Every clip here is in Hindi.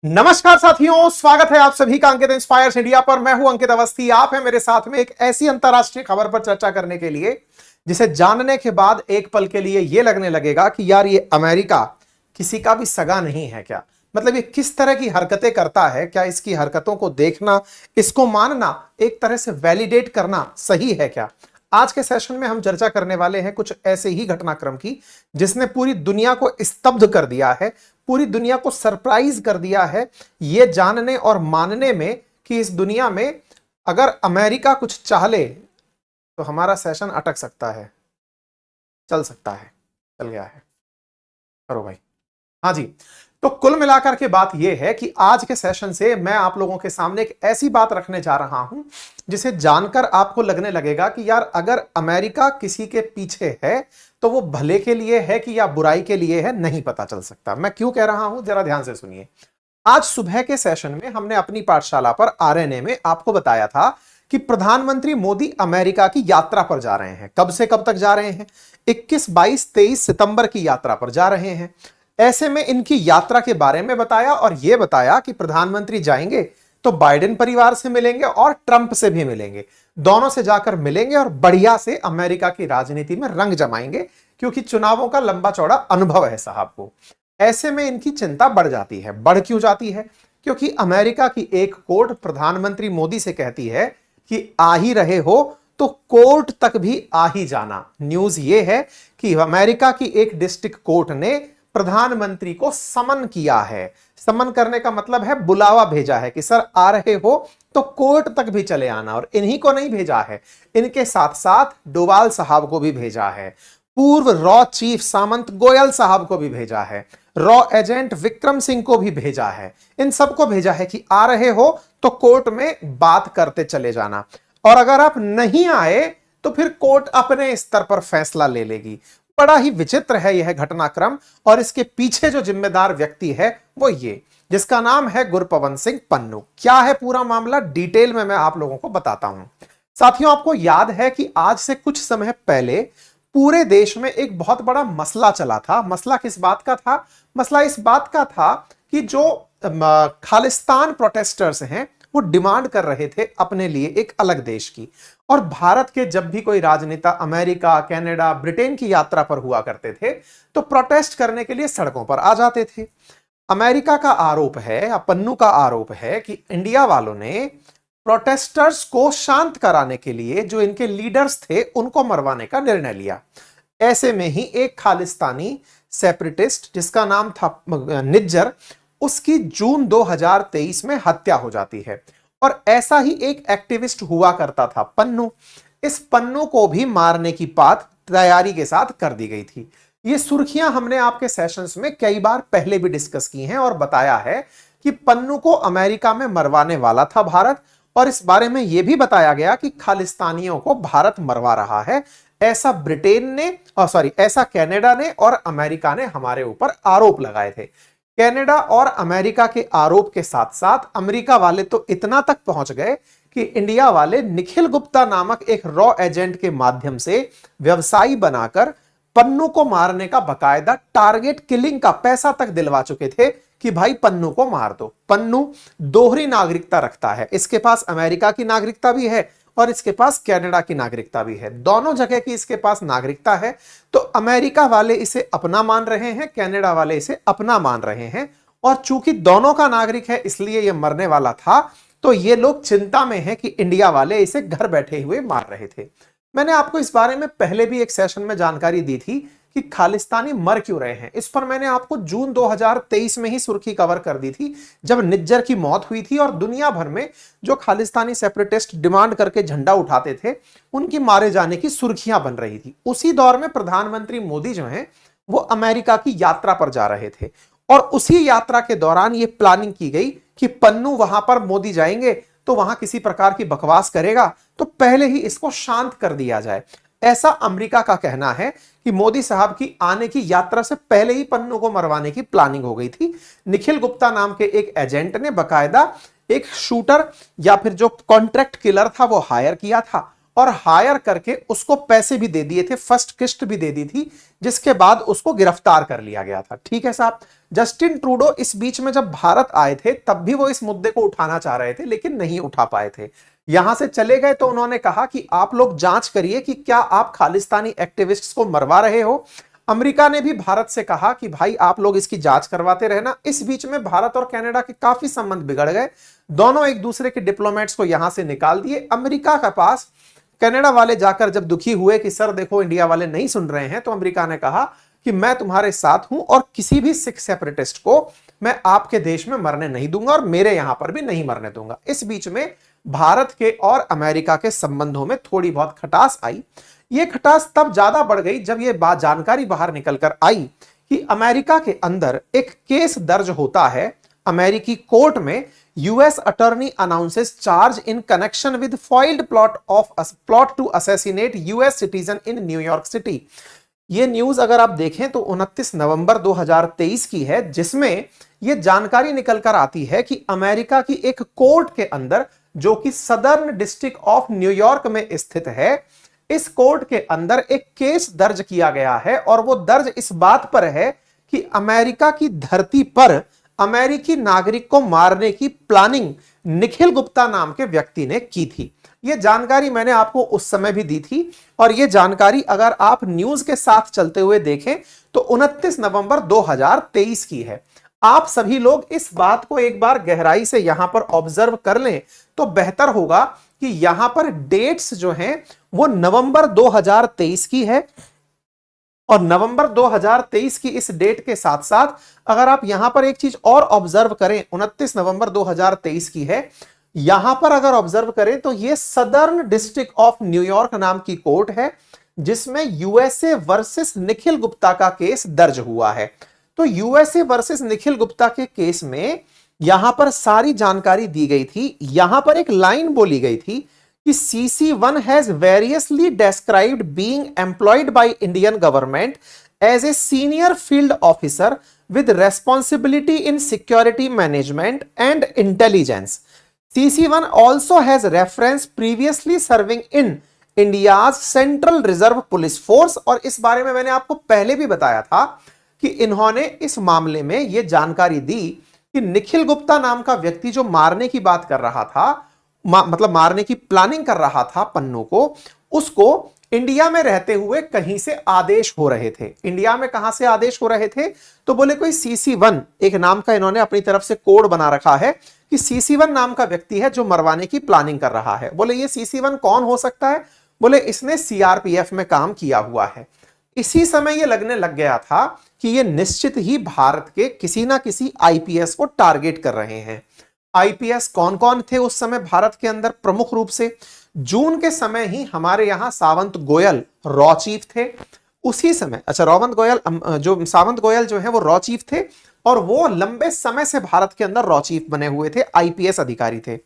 नमस्कार साथियों, स्वागत है आप सभी का अंकित इंस्पायर्स इंडिया पर। मैं हूं अंकित अवस्थी। आप हैं मेरे साथ में एक ऐसी अंतरराष्ट्रीय खबर पर चर्चा करने के लिए जिसे जानने के बाद एक पल के लिए यह लगने लगेगा कि यार ये अमेरिका किसी का भी सगा नहीं है क्या। मतलब ये किस तरह की हरकतें करता है, क्या इसकी हरकतों को देखना, इसको मानना, एक तरह से वैलिडेट करना सही है क्या। आज के सेशन में हम चर्चा करने वाले हैं कुछ ऐसे ही घटनाक्रम की जिसने पूरी दुनिया को स्तब्ध कर दिया है, पूरी दुनिया को सरप्राइज कर दिया है यह जानने और मानने में कि इस दुनिया में अगर अमेरिका कुछ चाह ले तो हमारा सेशन अटक सकता है, चल सकता है, चल गया है। करो भाई। हाँ जी, तो कुल मिलाकर के बात यह है कि आज के सेशन से मैं आप लोगों के सामने एक ऐसी बात रखने जा रहा हूं जिसे जानकर आपको लगने लगेगा कि यार अगर अमेरिका किसी के पीछे है तो वो भले के लिए है कि या बुराई के लिए है, नहीं पता चल सकता। मैं क्यों कह रहा हूं, जरा ध्यान से सुनिए। आज सुबह के सेशन में हमने अपनी पाठशाला पर आरएनए में आपको बताया था कि प्रधानमंत्री मोदी अमेरिका की यात्रा पर जा रहे हैं। कब से कब तक जा रहे हैं? 21, 22, 23 सितंबर की यात्रा पर जा रहे हैं। ऐसे में इनकी यात्रा के बारे में बताया और यह बताया कि प्रधानमंत्री जाएंगे तो बाइडेन परिवार से मिलेंगे और ट्रंप से भी मिलेंगे। दोनों से जाकर मिलेंगे और बढ़िया से अमेरिका की राजनीति में रंग जमाएंगे, क्योंकि चुनावों का लंबा चौड़ा अनुभव है साहब को। ऐसे में इनकी चिंता बढ़ जाती है। बढ़ क्यों जाती है? क्योंकि अमेरिका की एक कोर्ट प्रधानमंत्री मोदी से कहती है कि आ ही रहे हो तो कोर्ट तक भी आ ही जाना। न्यूज ये है कि अमेरिका की एक डिस्ट्रिक्ट कोर्ट ने प्रधानमंत्री को समन किया है। समन करने का मतलब है बुलावा भेजा है कि सर आ रहे हो तो कोर्ट तक भी चले आना। और इन्हीं को नहीं भेजा है, इनके साथ साथ डोवाल साहब को भी भेजा है, पूर्व रॉ चीफ सामंत गोयल साहब को भी भेजा है, रॉ एजेंट विक्रम सिंह को भी भेजा है। इन सबको भेजा है कि आ रहे हो तो कोर्ट में बात करते चले जाना, और अगर आप नहीं आए तो फिर कोर्ट अपने स्तर पर फैसला ले लेगी। बड़ा ही विचित्र है यह घटनाक्रम, और इसके पीछे जो जिम्मेदार व्यक्ति है वो ये, जिसका नाम है गुरपवन सिंह पन्नू। क्या है पूरा मामला, डिटेल में मैं आप लोगों को बताता हूं। साथियों, आपको याद है कि आज से कुछ समय पहले पूरे देश में एक बहुत बड़ा मसला चला था। मसला किस बात का था? मसला इस बात का था कि जो खालिस्तान प्रोटेस्टर्स हैं वो डिमांड कर रहे थे अपने लिए एक अलग देश की। और भारत के जब भी कोई राजनेता अमेरिका, कनाडा, ब्रिटेन की यात्रा पर हुआ करते थे तो प्रोटेस्ट करने के लिए सड़कों पर आ जाते थे। अमेरिका का आरोप है, या पन्नू का आरोप है, कि इंडिया वालों ने प्रोटेस्टर्स को शांत कराने के लिए जो इनके लीडर्स थे उनको मरवाने का निर्णय लिया। ऐसे में ही एक खालिस्तानी सेपरेटिस्ट जिसका नाम था निज्जर, उसकी जून 2023 में हत्या हो जाती है। और ऐसा ही एक एक्टिविस्ट हुआ करता था पन्नू। इस पन्नू को भी मारने की बात तैयारी के साथ कर दी गई थी। ये सुर्खियां हमने आपके सेशंस में कई बार पहले भी डिस्कस की हैं और बताया है कि पन्नू को अमेरिका में मरवाने वाला था भारत, और इस बारे में यह भी बताया गया कि खालिस्तानियों को भारत मरवा रहा है। ऐसा ब्रिटेन ने ऐसा कनाडा ने और अमेरिका ने हमारे ऊपर आरोप लगाए थे। कनाडा और अमेरिका के आरोप के साथ साथ अमेरिका वाले तो इतना तक पहुंच गए कि इंडिया वाले निखिल गुप्ता नामक एक रॉ एजेंट के माध्यम से व्यवसायी बनाकर पन्नू को मारने का बकायदा टारगेट किलिंग का पैसा तक दिलवा चुके थे कि भाई पन्नू को मार दो। पन्नू दोहरी नागरिकता रखता है, इसके पास अमेरिका की नागरिकता भी है और इसके पास कनाडा की नागरिकता भी है। दोनों जगह की इसके पास नागरिकता है। तो अमेरिका वाले इसे अपना मान रहे हैं, कनाडा वाले इसे अपना मान रहे हैं, और चूंकि दोनों का नागरिक है इसलिए यह मरने वाला था। तो ये लोग चिंता में हैं कि इंडिया वाले इसे घर बैठे हुए मार रहे थे। मैंने आपको इस बारे में पहले भी एक सेशन में जानकारी दी थी कि खालिस्तानी मर क्यों रहे हैं। इस पर मैंने आपको जून 2023 में ही सुर्खी कवर कर दी थी, जब निज्जर की मौत हुई थी और दुनिया भर में जो खालिस्तानी सेपरेटिस्ट डिमांड करके झंडा उठाते थे उनकी मारे जाने की सुर्खियां बन रही थी। उसी दौर में प्रधानमंत्री मोदी जो हैं वो अमेरिका की यात्रा पर जा रहे थे, और उसी यात्रा के दौरान ये प्लानिंग की गई कि पन्नू वहां पर मोदी जाएंगे तो वहां किसी प्रकार की बकवास करेगा तो पहले ही इसको शांत कर दिया जाए। ऐसा अमेरिका का कहना है कि मोदी साहब की आने की यात्रा से पहले ही पन्नू को मरवाने की प्लानिंग हो गई थी। निखिल गुप्ता नाम के एक एजेंट ने बकायदा एक शूटर या फिर जो कॉन्ट्रैक्ट किलर था वो हायर किया था, और हायर करके उसको पैसे भी दे दिए थे, फर्स्ट किस्त भी दे दी थी, जिसके बाद उसको गिरफ्तार कर लिया गया था। ठीक है साहब, जस्टिन ट्रूडो इस बीच में जब भारत आए थे तब भी वो इस मुद्दे को उठाना चाह रहे थे, लेकिन नहीं उठा पाए थे। यहां से चले गए तो उन्होंने कहा कि आप लोग जांच करिए कि क्या आप खालिस्तानी एक्टिविस्ट्स को मरवा रहे हो। अमेरिका ने भी भारत से कहा कि भाई आप लोग इसकी जांच करवाते रहना। इस बीच में भारत और कनाडा के काफी संबंध बिगड़ गए, दोनों एक दूसरे के डिप्लोमेट्स को यहां से निकाल दिए। अमेरिका के पास कनाडा वाले जाकर जब दुखी हुए कि सर देखो इंडिया वाले नहीं सुन रहे हैं, तो अमेरिका ने कहा कि मैं तुम्हारे साथ हूं और किसी भी सिख सेपरेटिस्ट को मैं आपके देश में मरने नहीं दूंगा और मेरे यहां पर भी नहीं मरने दूंगा। इस बीच में भारत के और अमेरिका के संबंधों में थोड़ी बहुत खटास आई। यह खटास तब ज्यादा बढ़ गई जब यह बात जानकारी बाहर निकलकर आई कि अमेरिका के अंदर एक केस दर्ज होता है अमेरिकी कोर्ट में। US attorney announces charge in connection with foiled plot to assassinate US citizen in New York city. ये न्यूज अगर आप देखें तो 29 नवंबर 2023 की है, जिसमें यह जानकारी निकलकर आती है कि अमेरिका की एक कोर्ट के अंदर, जो कि सदर्न डिस्ट्रिक्ट ऑफ न्यूयॉर्क में स्थित है, इस कोर्ट के अंदर एक केस दर्ज किया गया है। और वो दर्ज इस बात पर है कि अमेरिका की धरती पर अमेरिकी नागरिक को मारने की प्लानिंग निखिल गुप्ता नाम के व्यक्ति ने की थी। यह जानकारी मैंने आपको उस समय भी दी थी, और यह जानकारी अगर आप न्यूज के साथ चलते हुए देखें तो 29 नवंबर 2023 की है। आप सभी लोग इस बात को एक बार गहराई से यहां पर ऑब्जर्व कर लें तो बेहतर होगा कि यहां पर डेट्स जो हैं वो नवंबर 2023 की है। और नवंबर 2023 की इस डेट के साथ साथ अगर आप यहां पर एक चीज और ऑब्जर्व करें, 29 नवंबर 2023 की है, यहां पर अगर ऑब्जर्व करें तो यह सदर्न डिस्ट्रिक्ट ऑफ न्यूयॉर्क नाम की कोर्ट है, जिसमें यूएसए वर्सेस निखिल गुप्ता का केस दर्ज हुआ है। तो यूएसए वर्सेस निखिल गुप्ता के केस में यहां पर सारी जानकारी दी गई थी। यहां पर एक लाइन बोली गई थी कि CC1 has variously described being employed by Indian government as a senior field officer with responsibility in security management and intelligence. CC1 also has reference previously serving in India's Central Reserve Police Force। और इस बारे में मैंने आपको पहले भी बताया था कि इन्होंने इस मामले में यह जानकारी दी कि निखिल गुप्ता नाम का व्यक्ति जो मारने की बात कर रहा था, मतलब मारने की प्लानिंग कर रहा था पन्नू को, उसको इंडिया में रहते हुए कहीं से आदेश हो रहे थे। इंडिया में कहां से आदेश हो रहे थे? तो बोले कोई CC1 एक नाम का इन्होंने अपनी तरफ से कोड बना रखा है कि CC1 नाम का व्यक्ति है जो मरवाने की प्लानिंग कर रहा है। बोले ये CC1 कौन हो सकता है? बोले इसने CRPF में काम किया हुआ है। इसी समय ये लगने लग गया था कि ये निश्चित ही भारत के किसी ना किसी IPS को टारगेट कर रहे हैं। IPS कौन कौन थे उस समय भारत के अंदर? प्रमुख रूप से जून के समय ही हमारे यहां सावंत गोयल रॉ चीफ थे। उसी समय सावंत गोयल जो है वो रॉ चीफ थे, और वो लंबे समय से भारत के अंदर रॉ चीफ बने हुए थे, IPS अधिकारी थे।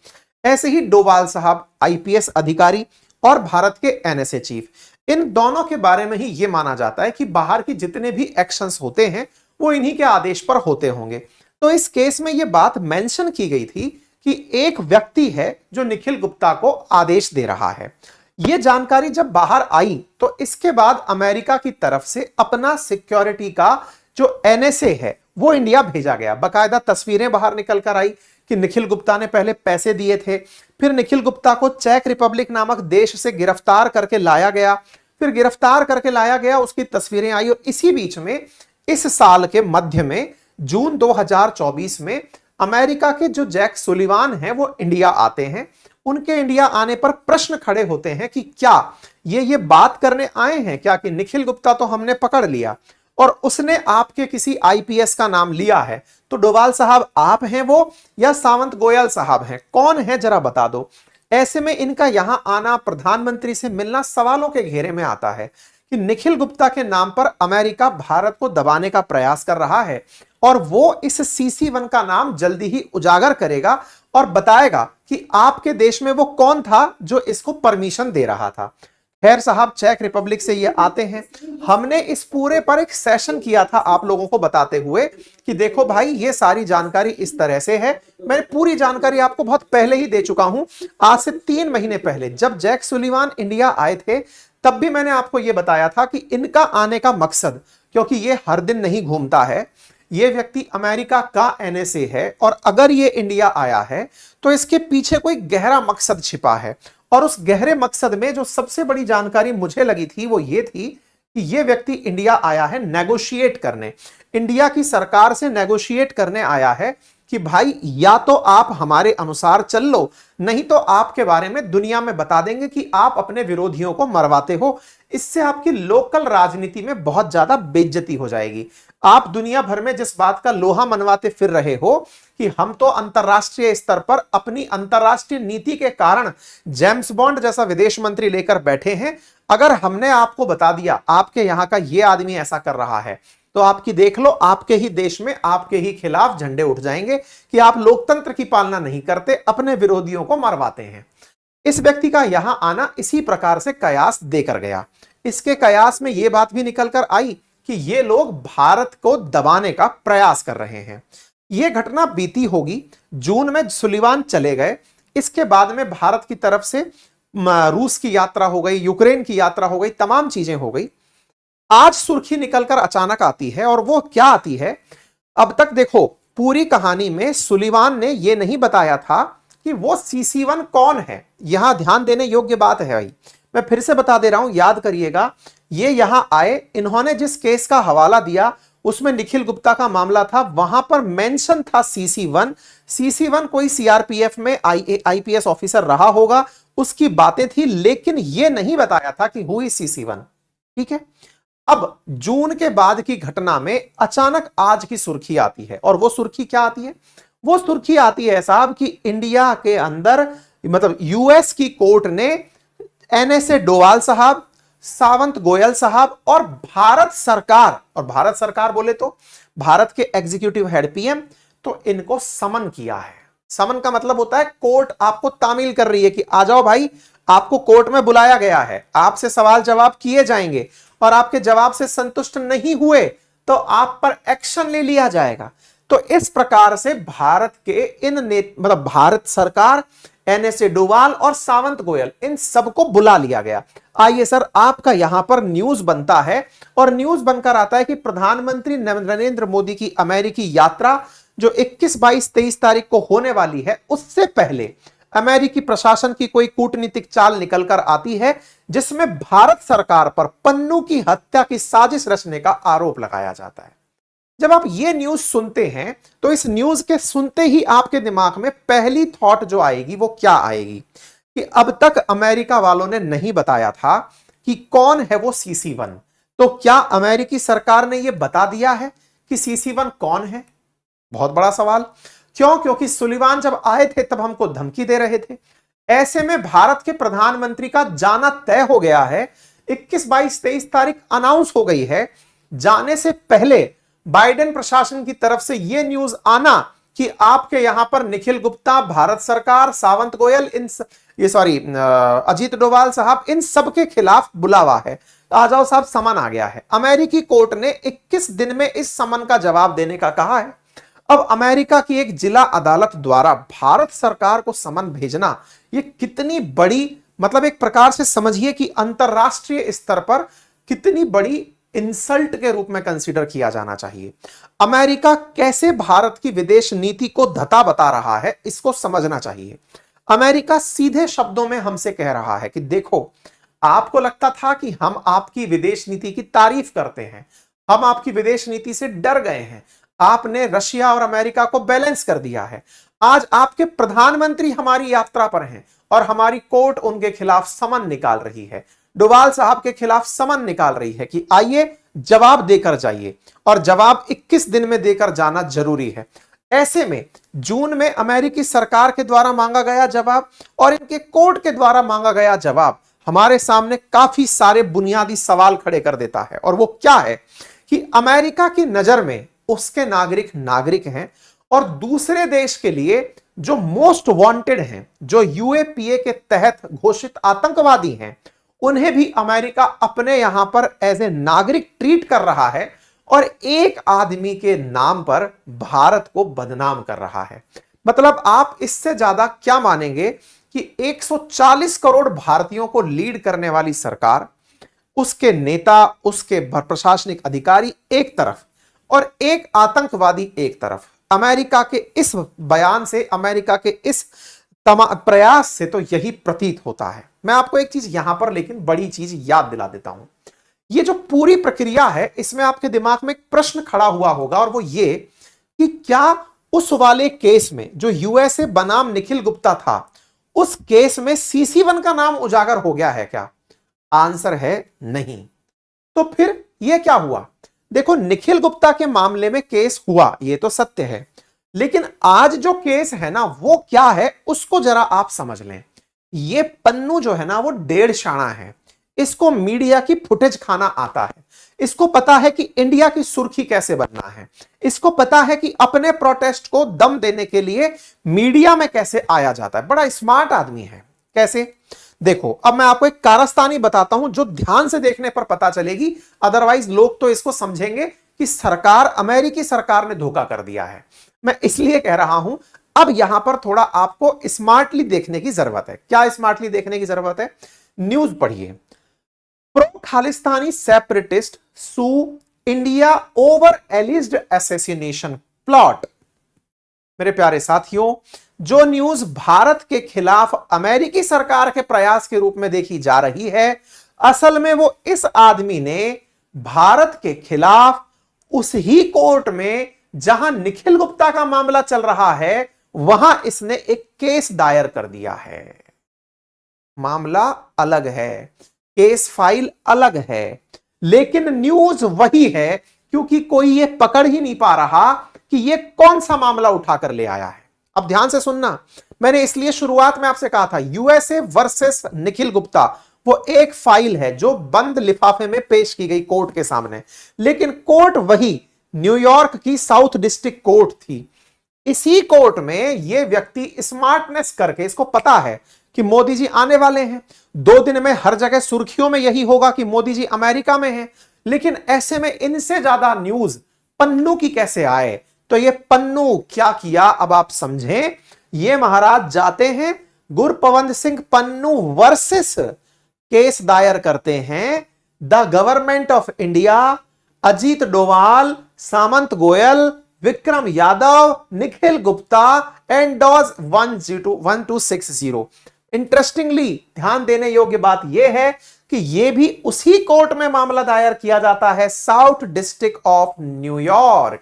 ऐसे ही डोवाल साहब IPS अधिकारी और भारत के NSA चीफ, इन दोनों के बारे में ही ये माना जाता है कि बाहर की जितने भी एक्शंस होते हैं वो इन्हीं के आदेश पर होते होंगे। तो इस केस में यह बात मेंशन की गई थी कि एक व्यक्ति है जो निखिल गुप्ता को आदेश दे रहा है। यह जानकारी जब बाहर आई तो इसके बाद अमेरिका की तरफ से अपना सिक्योरिटी का जो NSA है वो इंडिया भेजा गया। बकायदा तस्वीरें बाहर निकल कर आई कि निखिल गुप्ता ने पहले पैसे दिए थे, फिर निखिल गुप्ता को चेक रिपब्लिक नामक देश से गिरफ्तार करके लाया गया, फिर गिरफ्तार करके लाया गया, उसकी तस्वीरें आई। और इसी बीच में इस साल के मध्य में जून 2024 में अमेरिका के जो जैक सुलिवान हैं वो इंडिया आते हैं। उनके इंडिया आने पर प्रश्न खड़े होते हैं कि क्या ये बात करने आए हैं क्या कि निखिल गुप्ता तो हमने पकड़ लिया और उसने आपके किसी IPS का नाम लिया है, तो डोवाल साहब आप हैं वो या सावंत गोयल साहब हैं, कौन है जरा बता दो। ऐसे में इनका यहां आना, प्रधानमंत्री से मिलना सवालों के घेरे में आता है कि निखिल गुप्ता के नाम पर अमेरिका भारत को दबाने का प्रयास कर रहा है, और वो इस CC1 का नाम जल्दी ही उजागर करेगा और बताएगा कि आपके देश में वो कौन था जो इसको परमिशन दे रहा था। खैर साहब, चेक रिपब्लिक से ये आते हैं। हमने इस पूरे पर एक सेशन किया था आप लोगों को बताते हुए कि देखो भाई ये सारी जानकारी इस तरह से है। मैंने पूरी जानकारी आपको बहुत पहले ही दे चुका हूं, आज से 3 महीने पहले जब जैक सुलिवान इंडिया आए थे तब भी मैंने आपको यह बताया था कि इनका आने का मकसद, क्योंकि ये हर दिन नहीं घूमता है, ये व्यक्ति अमेरिका का एनएसए है और अगर ये इंडिया आया है तो इसके पीछे कोई गहरा मकसद छिपा है। और उस गहरे मकसद में जो सबसे बड़ी जानकारी मुझे लगी थी वो ये थी कि ये व्यक्ति इंडिया आया है नेगोशिएट करने, इंडिया की सरकार से नेगोशिएट करने आया है कि भाई या तो आप हमारे अनुसार चल लो, नहीं तो आपके बारे में दुनिया में बता देंगे कि आप अपने विरोधियों को मरवाते हो। इससे आपकी लोकल राजनीति में बहुत ज्यादा बेइज्जती हो जाएगी। आप दुनिया भर में जिस बात का लोहा मनवाते फिर रहे हो कि हम तो अंतरराष्ट्रीय स्तर पर अपनी अंतरराष्ट्रीय नीति के कारण जेम्स बॉन्ड जैसा विदेश मंत्री लेकर बैठे हैं, अगर हमने आपको बता दिया आपके यहां का ये आदमी ऐसा कर रहा है तो आपकी देख लो, आपके ही देश में आपके ही खिलाफ झंडे उठ जाएंगे कि आप लोकतंत्र की पालना नहीं करते, अपने विरोधियों को मरवाते हैं। इस व्यक्ति का यहां आना इसी प्रकार से कयास देकर गया। इसके कयास में यह बात भी निकल कर आई कि ये लोग भारत को दबाने का प्रयास कर रहे हैं। यह घटना बीती होगी, जून में सुलिवान चले गए, इसके बाद में भारत की तरफ से रूस की यात्रा हो गई, यूक्रेन की यात्रा हो गई, तमाम चीजें हो गई। आज सुर्खी निकलकर अचानक आती है और वो क्या आती है, अब तक देखो पूरी कहानी में सुलिवान ने यह नहीं बताया था कि वो CC1 कौन है। यहां ध्यान देने योग्य बात है भाई, मैं फिर से बता दे रहा हूं, याद करिएगा। ये यहां आए, इन्होंने जिस केस का हवाला दिया उसमें निखिल गुप्ता का मामला था, वहां पर मेंशन था CC1। CC1 कोई CRPF में IPS ऑफिसर रहा होगा, उसकी बातें थी, लेकिन यह नहीं बताया था कि हुई CC1। ठीक है, अब जून के बाद की घटना में अचानक आज की सुर्खी आती है, और वो सुर्खी क्या आती है? वो सुर्खी आती है साहब कि इंडिया के अंदर मतलब US की कोर्ट ने NSA डोवाल साहब, सावंत गोयल साहब और भारत सरकार, और भारत सरकार बोले तो भारत के एग्जीक्यूटिव हेड PM, तो इनको समन किया है। समन का मतलब होता है कोर्ट आपको तामील कर रही है कि आ जाओ भाई, आपको कोर्ट में बुलाया गया है, आपसे सवाल जवाब किए जाएंगे और आपके जवाब से संतुष्ट नहीं हुए तो आप पर एक्शन ले लिया जाएगा। तो इस प्रकार से भारत के मतलब भारत सरकार, NSA डोवाल और सावंत गोयल, इन सबको बुला लिया गया। आइए सर, आपका यहां पर न्यूज बनता है और न्यूज बनकर आता है कि प्रधानमंत्री नरेंद्र मोदी की अमेरिकी यात्रा जो 21, 22, 23 तारीख को होने वाली है, उससे पहले अमेरिकी प्रशासन की कोई कूटनीतिक चाल निकलकर आती है जिसमें भारत सरकार पर पन्नू की हत्या की साजिश रचने का आरोप लगाया जाता है। जब आप ये न्यूज सुनते हैं तो इस न्यूज के सुनते ही आपके दिमाग में पहली थॉट जो आएगी वो क्या आएगी कि अब तक अमेरिका वालों ने नहीं बताया था कि कौन है वो CC1। तो क्या अमेरिकी सरकार ने यह बता दिया है कि CC1 कौन है? बहुत बड़ा सवाल। क्यों? क्योंकि सुलिवान जब आए थे तब हमको धमकी दे रहे थे। ऐसे में भारत के प्रधानमंत्री का जाना तय हो गया है, 21, 22, 23 तारीख अनाउंस हो गई है। जाने से पहले बाइडेन प्रशासन की तरफ से यह न्यूज आना कि आपके यहां पर निखिल गुप्ता, भारत सरकार, सावंत गोयल, अजीत डोभाल साहब, इन सब के खिलाफ बुलावा है। आ जाओ साहब, समन आ गया है। अमेरिकी कोर्ट ने 21 दिन में इस समन का जवाब देने का कहा है। अब अमेरिका की एक जिला अदालत द्वारा भारत सरकार को समन भेजना, यह कितनी बड़ी, मतलब एक प्रकार से समझिए कि अंतरराष्ट्रीय स्तर पर कितनी बड़ी इंसल्ट के रूप में कंसीडर किया जाना चाहिए। अमेरिका कैसे भारत की विदेश नीति को धता बता रहा है, इसको समझना चाहिए। अमेरिका सीधे शब्दों में हमसे कह रहा है कि देखो, आपको लगता था कि हम आपकी विदेश नीति की तारीफ करते हैं, हम आपकी विदेश नीति से डर गए हैं, आपने रशिया और अमेरिका को बैलेंस कर दिया है। आज आपके प्रधानमंत्री हमारी यात्रा पर हैं और हमारी कोर्ट उनके खिलाफ समन निकाल रही है, डोभाल साहब के खिलाफ समन निकाल रही है कि आइए जवाब देकर जाइए, और जवाब 21 दिन में देकर जाना जरूरी है। ऐसे में जून में अमेरिकी सरकार के द्वारा मांगा गया जवाब और इनके कोर्ट के द्वारा मांगा गया जवाब हमारे सामने काफी सारे बुनियादी सवाल खड़े कर देता है। और वो क्या है कि अमेरिका की नजर में उसके नागरिक नागरिक हैं और दूसरे देश के लिए जो मोस्ट वांटेड हैं, जो UAPA के तहत घोषित आतंकवादी हैं, उन्हें भी अमेरिका अपने यहां पर एज ए नागरिक ट्रीट कर रहा है और एक आदमी के नाम पर भारत को बदनाम कर रहा है। मतलब आप इससे ज्यादा क्या मानेंगे कि 140 करोड़ भारतीयों को लीड करने वाली सरकार, उसके नेता, उसके प्रशासनिक अधिकारी एक तरफ, और एक आतंकवादी एक तरफ। अमेरिका के इस बयान से, अमेरिका के इस प्रयास से तो यही प्रतीत होता है। मैं आपको एक चीज यहां पर लेकिन बड़ी चीज याद दिला देता हूं। ये जो पूरी प्रक्रिया है, इसमें आपके दिमाग में एक प्रश्न खड़ा हुआ होगा, और वो ये कि क्या उस वाले केस में जो यूएसए बनाम निखिल गुप्ता था, उस केस में CC1 का नाम उजागर हो गया है क्या? आंसर है नहीं। तो फिर यह क्या हुआ? देखो, निखिल गुप्ता के मामले में केस हुआ, यह तो सत्य है, लेकिन आज जो केस है ना, वो क्या है उसको जरा आप समझ लें। ये पन्नू जो है ना, वो डेढ़ शाना है। इसको मीडिया की फुटेज खाना आता है। इसको पता है कि इंडिया की सुर्खी कैसे बनना है। इसको पता है कि अपने प्रोटेस्ट को दम देने के लिए मीडिया में कैसे आया जाता है। बड़ा स्मार्ट आदमी है। कैसे? देखो, अब मैं आपको एक कारस्तानी बताता हूं जो ध्यान से देखने पर पता चलेगी, अदरवाइज लोग तो इसको समझेंगे कि सरकार, अमेरिकी सरकार ने धोखा कर दिया है। मैं इसलिए कह रहा हूं, अब यहां पर थोड़ा आपको स्मार्टली देखने की जरूरत है। क्या स्मार्टली देखने की जरूरत है? न्यूज पढ़िए। Pro Khalistani separatist sues India over alleged assassination plot. मेरे प्यारे साथियों, जो न्यूज भारत के खिलाफ अमेरिकी सरकार के प्रयास के रूप में देखी जा रही है, असल में वो इस आदमी ने भारत के खिलाफ उस ही कोर्ट में जहां निखिल गुप्ता का मामला चल रहा है, वहां इसने एक केस दायर कर दिया है। मामला अलग है, केस फाइल अलग है, लेकिन न्यूज वही है, क्योंकि कोई ये पकड़ ही नहीं पा रहा कि ये कौन सा मामला उठाकर ले आया है। अब ध्यान से सुनना, मैंने इसलिए शुरुआत में आपसे कहा था, यूएसए वर्सेस निखिल गुप्ता वो एक फाइल है जो बंद लिफाफे में पेश की गई कोर्ट के सामने, लेकिन कोर्ट वही न्यूयॉर्क की साउथ डिस्ट्रिक्ट कोर्ट थी। इसी कोर्ट में यह व्यक्ति स्मार्टनेस करके, इसको पता है कि मोदी जी आने वाले हैं, 2 दिन में हर जगह सुर्खियों में यही होगा कि मोदी जी अमेरिका में हैं, लेकिन ऐसे में इनसे ज्यादा न्यूज पन्नू की कैसे आए? तो ये पन्नू क्या किया, अब आप समझें। ये महाराज जाते हैं, गुरपवंत सिंह पन्नू वर्सेस केस दायर करते हैं the government of India, Ajit Doval, Samant Goel, Vikram Yadav, Nikhil Gupta and does 1260। Interestingly ध्यान देने योग्य बात यह है कि यह भी उसी कोर्ट में मामला दायर किया जाता है, साउथ डिस्ट्रिक्ट ऑफ न्यूयॉर्क,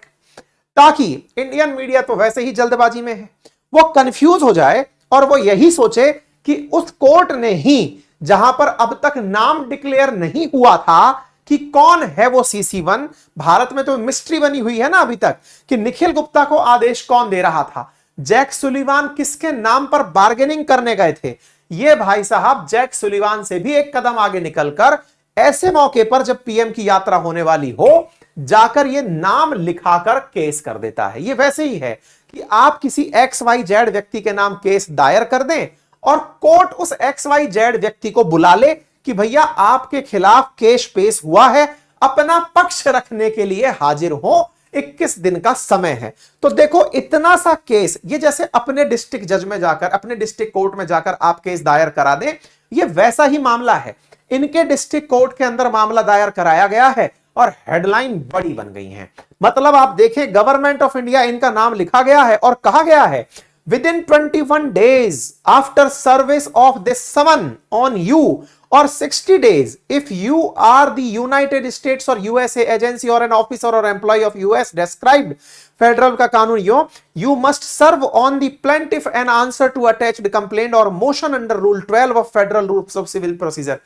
ताकि इंडियन मीडिया तो वैसे ही जल्दबाजी में है, वो कंफ्यूज हो जाए और वो यही सोचे कि उस कोर्ट ने ही, जहां पर अब तक नाम डिक्लेयर नहीं हुआ था कि कौन है वो CC1, भारत में तो मिस्ट्री बनी हुई है ना अभी तक कि निखिल गुप्ता को आदेश कौन दे रहा था, जैक सुलिवान किसके नाम पर बार्गेनिंग करने गए थे। ये भाई साहब जैक सुलिवान से भी एक कदम आगे निकलकर ऐसे मौके पर जब पीएम की यात्रा होने वाली हो, जाकर ये नाम लिखाकर केस कर देता है। ये वैसे ही है कि आप किसी XYZ व्यक्ति के नाम केस दायर कर दें और कोर्ट उस XYZ व्यक्ति को बुला ले कि भैया आपके खिलाफ केस पेश हुआ है, अपना पक्ष रखने के लिए हाजिर हो, 21 दिन का समय है। तो देखो, इतना सा केस, ये जैसे अपने डिस्ट्रिक्ट जज में जाकर, अपने डिस्ट्रिक्ट कोर्ट में जाकर आप केस दायर करा दें, ये वैसा ही मामला है। इनके डिस्ट्रिक्ट कोर्ट के अंदर मामला दायर कराया गया है और हेडलाइन बड़ी बन गई है। मतलब आप देखें, गवर्नमेंट ऑफ इंडिया इनका नाम लिखा गया है और कहा गया है within 21 days after service of this summon on you or 60 days if you are the United States or USA agency or an officer or employee of US described federal का कानून यो, you must serve on the plaintiff an answer to attached complaint or motion under rule 12 of federal rules of civil procedure।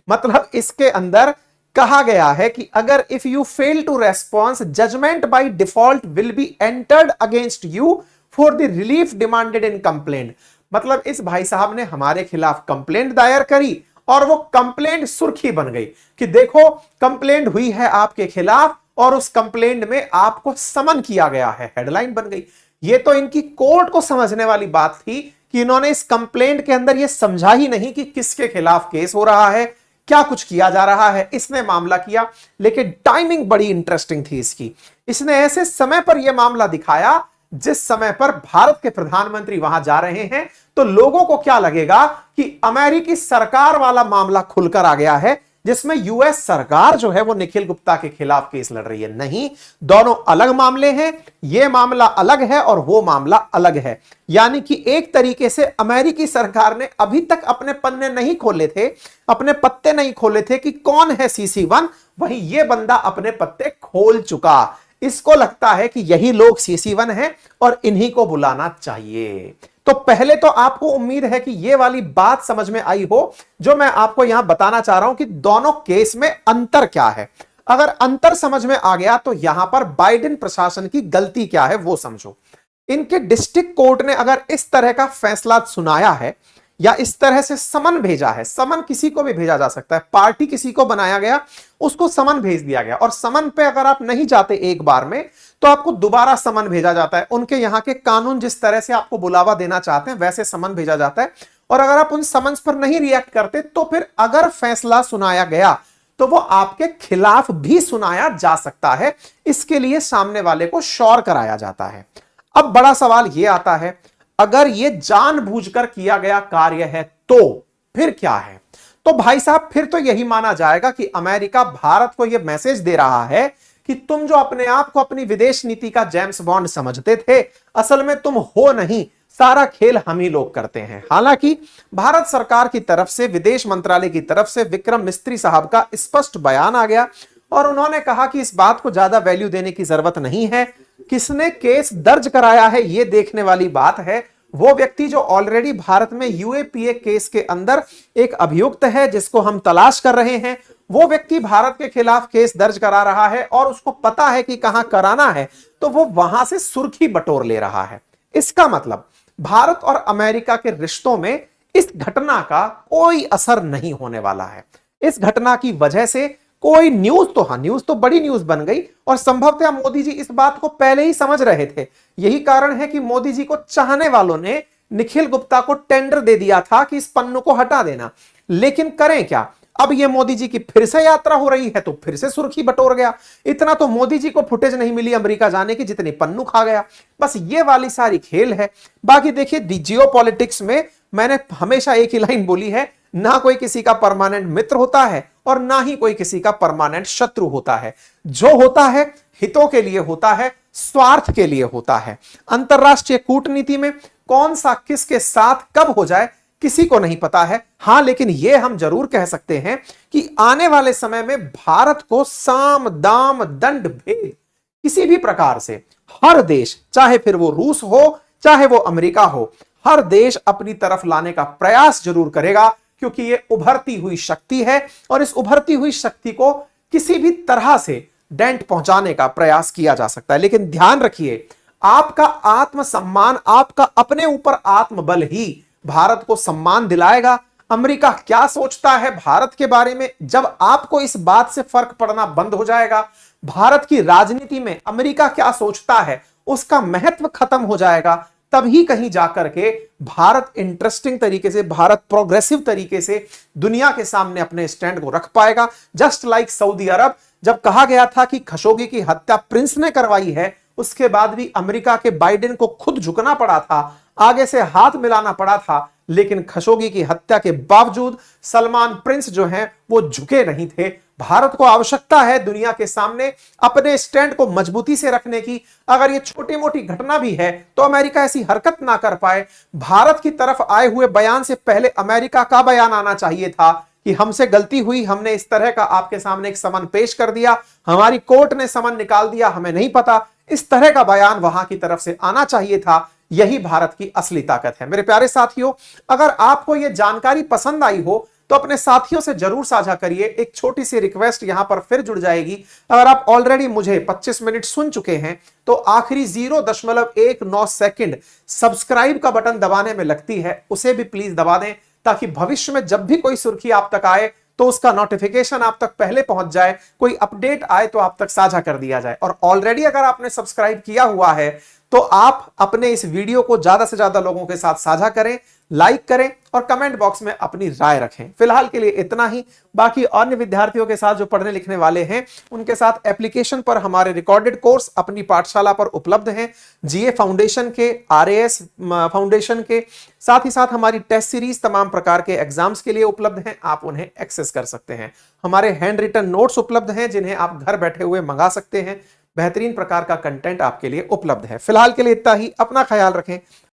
मतलब इसके अंदर कहा गया है कि अगर if you fail to respond, judgment by default will be entered against you for the relief demanded in complaint। मतलब इस भाई साहब ने हमारे खिलाफ कंप्लेंट दायर करी और वो कंप्लेंट सुर्खी बन गई कि देखो कंप्लेंट हुई है आपके खिलाफ और उस कंप्लेंट में आपको समन किया गया है, हेडलाइन बन गई। ये तो इनकी कोर्ट को समझने वाली बात थी कि इन्होंने इस कंप्लेंट के अंदर ये समझा ही नहीं कि किसके खिलाफ केस हो रहा है, क्या कुछ किया जा रहा है। इसने मामला किया, लेकिन टाइमिंग बड़ी इंटरेस्टिंग थी इसकी। इसने ऐसे समय पर यह मामला दिखाया जिस समय पर भारत के प्रधानमंत्री वहां जा रहे हैं, तो लोगों को क्या लगेगा कि अमेरिकी सरकार वाला मामला खुलकर आ गया है, जिसमें यूएस सरकार जो है वो निखिल गुप्ता के खिलाफ केस लड़ रही है। नहीं, दोनों अलग मामले हैं। यह मामला अलग है और वो मामला अलग है। यानी कि एक तरीके से अमेरिकी सरकार ने अभी तक अपने पन्ने नहीं खोले थे, अपने पत्ते नहीं खोले थे कि कौन है CC1, वहीं यह बंदा अपने पत्ते खोल चुका। इसको लगता है कि यही लोग CC1 हैं और इन्हीं को बुलाना चाहिए। तो पहले तो आपको उम्मीद है कि यह वाली बात समझ में आई हो जो मैं आपको यहां बताना चाह रहा हूं कि दोनों केस में अंतर क्या है। अगर अंतर समझ में आ गया तो यहां पर बाइडेन प्रशासन की गलती क्या है वो समझो। इनके डिस्ट्रिक्ट कोर्ट ने अगर इस तरह का फैसला सुनाया है या इस तरह से समन भेजा है, समन किसी को भी भेजा जा सकता है, पार्टी किसी को बनाया गया उसको समन भेज दिया गया, और समन पे अगर आप नहीं जाते एक बार में तो आपको दोबारा समन भेजा जाता है। उनके यहां के कानून जिस तरह से आपको बुलावा देना चाहते हैं वैसे समन भेजा जाता है, और अगर आप उन समन्स पर नहीं रिएक्ट करते तो फिर अगर फैसला सुनाया गया तो वो आपके खिलाफ भी सुनाया जा सकता है। इसके लिए सामने वाले को श्योर कराया जाता है। अब बड़ा सवाल यह आता है, अगर यह जानबूझकर किया गया कार्य है तो फिर क्या है? तो भाई साहब फिर तो यही माना जाएगा कि अमेरिका भारत को यह मैसेज दे रहा है कि तुम जो अपने आप को अपनी विदेश नीति का जेम्स बॉन्ड समझते थे, असल में तुम हो नहीं, सारा खेल हम ही लोग करते हैं। हालांकि भारत सरकार की तरफ से, विदेश मंत्रालय की तरफ से विक्रम मिस्त्री साहब का स्पष्ट बयान आ गया और उन्होंने कहा कि इस बात को ज्यादा वैल्यू देने की जरूरत नहीं है। किसने केस दर्ज कराया है यह देखने वाली बात है। वो व्यक्ति जो ऑलरेडी भारत में UAPA केस के अंदर एक अभियुक्त है जिसको हम तलाश कर रहे हैं, वो व्यक्ति भारत के खिलाफ केस दर्ज करा रहा है और उसको पता है कि कहां कराना है, तो वो वहां से सुर्खी बटोर ले रहा है। इसका मतलब भारत और अमेरिका के रिश्तों में इस घटना का कोई असर नहीं होने वाला है। इस घटना की वजह से कोई न्यूज तो, हाँ न्यूज तो बड़ी न्यूज बन गई और संभवतः मोदी जी इस बात को पहले ही समझ रहे थे। यही कारण है कि मोदी जी को चाहने वालों ने निखिल गुप्ता को टेंडर दे दिया था कि इस पन्नू को हटा देना। लेकिन करें क्या, अब ये मोदी जी की फिर से यात्रा हो रही है तो फिर से सुर्खी बटोर गया। इतना तो मोदी जी को फुटेज नहीं मिली अमेरिका जाने की जितनी पन्नू खा गया। बस ये वाली सारी खेल है। बाकी देखिए, जियो पॉलिटिक्स में मैंने हमेशा एक ही लाइन बोली है, ना कोई किसी का परमानेंट मित्र होता है और ना ही कोई किसी का परमानेंट शत्रु होता है। जो होता है हितों के लिए होता है, स्वार्थ के लिए होता है। अंतरराष्ट्रीय कूटनीति में कौन सा किसके साथ कब हो जाए किसी को नहीं पता है। हां, लेकिन यह हम जरूर कह सकते हैं कि आने वाले समय में भारत को साम दाम दंड भेद किसी भी प्रकार से हर देश, चाहे फिर वो रूस हो चाहे वो अमेरिका हो, हर देश अपनी तरफ लाने का प्रयास जरूर करेगा, क्योंकि ये उभरती हुई शक्ति है और इस उभरती हुई शक्ति को किसी भी तरह से डेंट पहुंचाने का प्रयास किया जा सकता है। लेकिन ध्यान रखिए, आपका आत्मसम्मान, आपका अपने ऊपर आत्मबल ही भारत को सम्मान दिलाएगा। अमेरिका क्या सोचता है भारत के बारे में, जब आपको इस बात से फर्क पड़ना बंद हो जाएगा, भारत की राजनीति में अमेरिका क्या सोचता है उसका महत्व खत्म हो जाएगा, तभी कहीं जाकर के भारत इंटरेस्टिंग तरीके से, भारत प्रोग्रेसिव तरीके से दुनिया के सामने अपने स्टैंड को रख पाएगा। जस्ट लाइक सऊदी अरब, जब कहा गया था कि खशोगी की हत्या प्रिंस ने करवाई है, उसके बाद भी अमेरिका के बाइडेन को खुद झुकना पड़ा था, आगे से हाथ मिलाना पड़ा था, लेकिन खशोगी की हत्या के बावजूद सलमान प्रिंस जो हैं वो झुके नहीं थे। भारत को आवश्यकता है दुनिया के सामने अपने स्टैंड को मजबूती से रखने की। अगर ये छोटी मोटी घटना भी है तो अमेरिका ऐसी हरकत ना कर पाए। भारत की तरफ आए हुए बयान से पहले अमेरिका का बयान आना चाहिए था कि हमसे गलती हुई, हमने इस तरह का आपके सामने एक समन पेश कर दिया, हमारी कोर्ट ने समन निकाल दिया, हमें नहीं पता। इस तरह का बयान वहां की तरफ से आना चाहिए था। यही भारत की असली ताकत है। मेरे प्यारे साथियों, अगर आपको यह जानकारी पसंद आई हो तो अपने साथियों से जरूर साझा करिए। एक छोटी सी रिक्वेस्ट यहां पर फिर जुड़ जाएगी, अगर आप ऑलरेडी मुझे 25 मिनट सुन चुके हैं तो आखिरी 0.19 सेकंड सब्सक्राइब का बटन दबाने में लगती है, उसे भी प्लीज दबा दें, ताकि भविष्य में जब भी कोई सुर्खी आप तक आए तो उसका नोटिफिकेशन आप तक पहले पहुंच जाए, कोई अपडेट आए तो आप तक साझा कर दिया जाए। और ऑलरेडी अगर आपने सब्सक्राइब किया हुआ है तो आप अपने इस वीडियो को ज्यादा से ज्यादा लोगों के साथ साझा करें, लाइक करें और कमेंट बॉक्स में अपनी राय रखें। फिलहाल के लिए इतना ही। बाकी अन्य विद्यार्थियों के साथ जो पढ़ने लिखने वाले हैं उनके साथ एप्लीकेशन पर हमारे रिकॉर्डेड कोर्स अपनी पाठशाला पर उपलब्ध हैं। जीए फाउंडेशन के, आरएएस फाउंडेशन के, साथ ही साथ हमारी टेस्ट सीरीज तमाम प्रकार के एग्जाम्स के लिए उपलब्ध हैं। आप उन्हें एक्सेस कर सकते हैं। हमारे हैंड रिटन नोट्स उपलब्ध हैं जिन्हें आप घर बैठे हुए मंगा सकते हैं। बेहतरीन प्रकार का कंटेंट आपके लिए उपलब्ध है। फिलहाल के लिए इतना ही। अपना ख्याल रखें।